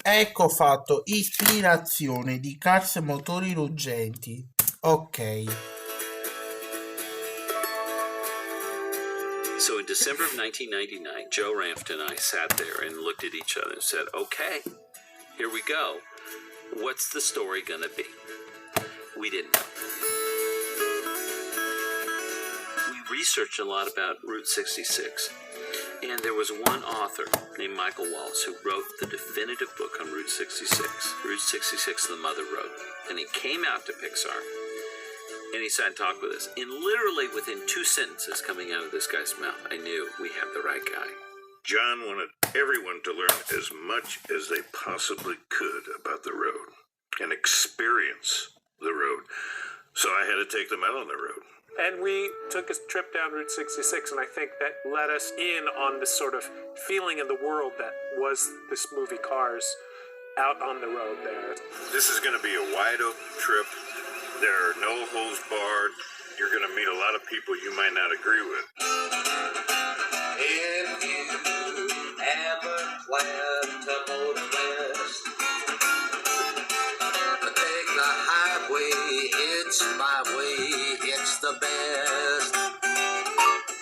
Ecco fatto, Ispirazione di Cars Motori Ruggenti. Ok. So in December of 1999, Joe Ranft and I sat there and looked at each other and said, okay, here we go. What's the story gonna be? We didn't know. We researched a lot about Route 66. And there was one author named Michael Wallace who wrote the definitive book on Route 66. Route 66, The Mother Road. And he came out to Pixar and he sat and talked with us. And literally within 2 sentences coming out of this guy's mouth, I knew we had the right guy. John wanted everyone to learn as much as they possibly could about the road and experience the road. So I had to take them out on the road. And we took a trip down Route 66, and I think that led us in on this sort of feeling in the world that was this movie Cars out on the road there. This is going to be a wide open trip. There are no holes barred. You're going to meet a lot of people you might not agree with. If you ever plan to motor west, take the highway, it's my way, it's the best.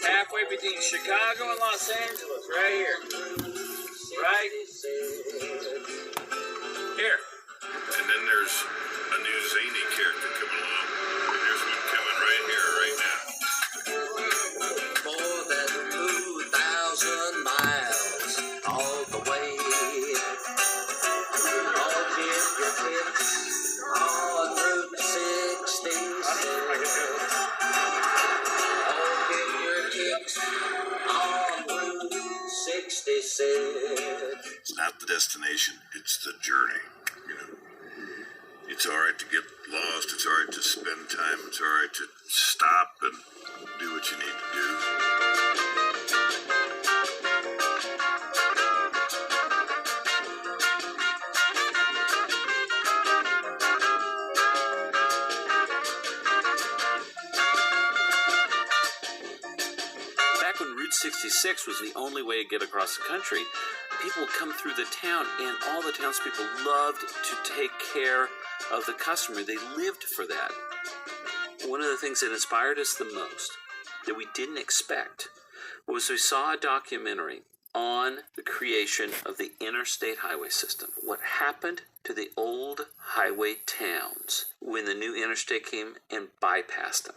Halfway between Chicago and Los Angeles, right here. Right here. And then there's a new zany character coming along. And there's one coming right here, right now. More than 2,000 miles all the way. All get your kicks on Route 66. All get your kicks on Route 66. It's not the destination, it's the journey. You know, it's all right to get lost. It's all right to spend time. It's all right to stop and do what you need to do. Back when Route 66 was the only way to get across the country, people would come through the town, and all the townspeople loved to take care of the customer. They lived for that. One of the things that inspired us the most, that we didn't expect, was we saw a documentary on the creation of the interstate highway system. What happened to the old highway towns when the new interstate came and bypassed them.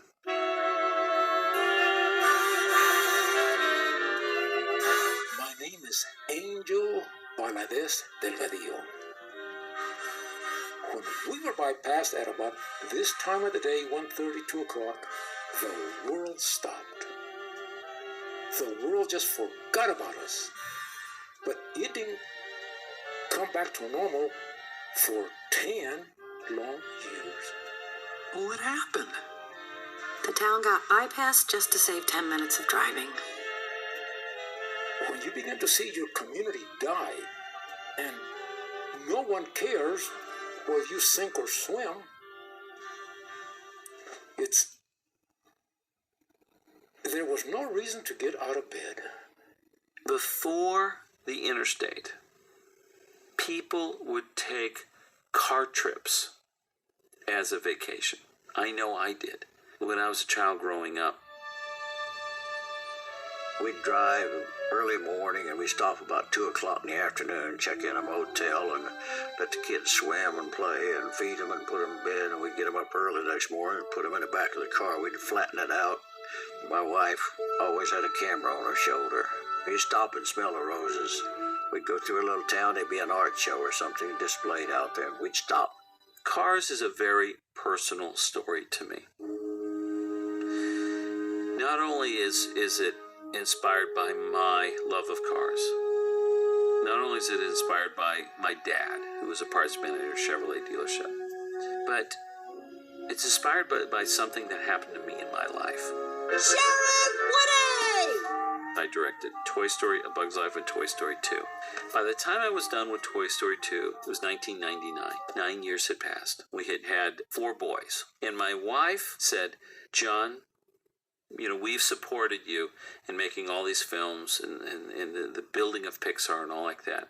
My name is Angel Valadez Delgadillo. When we were bypassed at about this time of the day, 1:30, 2 o'clock, the world stopped. The world just forgot about us. But it didn't come back to normal for 10 long years. What happened? The town got bypassed just to save 10 minutes of driving. When you begin to see your community die, and no one cares whether you sink or swim, there was no reason to get out of bed. Before the interstate, people would take car trips as a vacation. I know I did when I was a child growing up. We'd drive early morning and we'd stop about 2 o'clock in the afternoon, check in a motel and let the kids swim and play and feed them and put them in bed, and we'd get them up early the next morning and put them in the back of the car. We'd flatten it out. My wife always had a camera on her shoulder. We'd stop and smell the roses. We'd go through a little town, there'd be an art show or something displayed out there. We'd stop. Cars is a very personal story to me. Not only is it inspired by my love of cars, not only is it inspired by my dad, who was a parts manager at a Chevrolet dealership, but it's inspired by something that happened to me in my life. Sharon Woody! I directed Toy Story, A Bug's Life, and Toy Story 2. By the time I was done with Toy Story 2, it was 1999. 9 years had passed. We had had 4 boys. And my wife said, John, we've supported you in making all these films and the building of Pixar and all like that.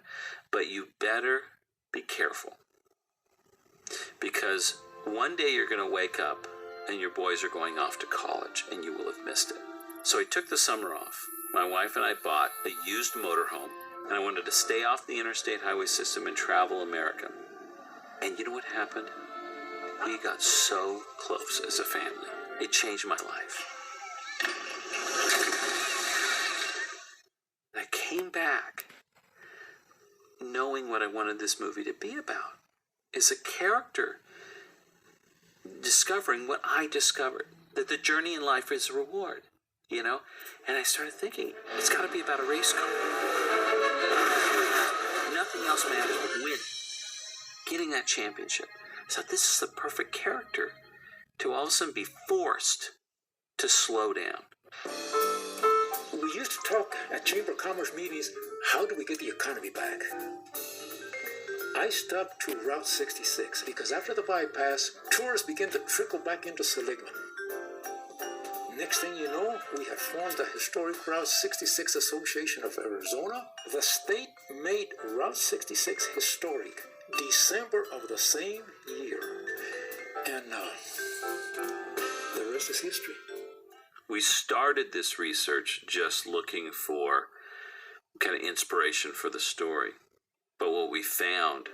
But you better be careful. Because one day you're going to wake up and your boys are going off to college and you will have missed it. So I took the summer off. My wife and I bought a used motorhome, and I wanted to stay off the interstate highway system and travel America. And you know what happened? We got so close as a family. It changed my life. I came back knowing what I wanted this movie to be about. Is a character discovering what I discovered, that the journey in life is a reward, you know? And I started thinking, it's got to be about a race car. Nothing else matters but winning, getting that championship. So this is the perfect character to all of a sudden be forced to slow down. We used to talk at Chamber of Commerce meetings, how do we get the economy back? I stopped to Route 66 because after the bypass, tourists began to trickle back into Seligman. Next thing you know, we have formed the historic Route 66 Association of Arizona. The state made Route 66 historic December of the same year. And the rest is history. We started this research just looking for kind of inspiration for the story. But what we found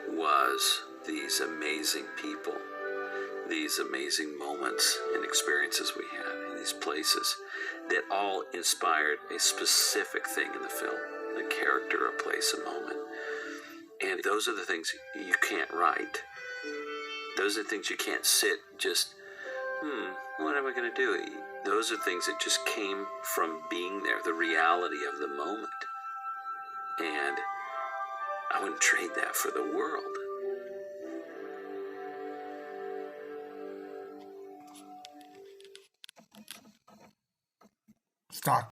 was these amazing people, these amazing moments and experiences we had in these places that all inspired a specific thing in the film, a character, a place, a moment. And those are the things you can't write. Those are the things you can't sit just, what am I going to do? Those are things that just came from being there, the reality of the moment. And I wouldn't trade that for the world. Stop.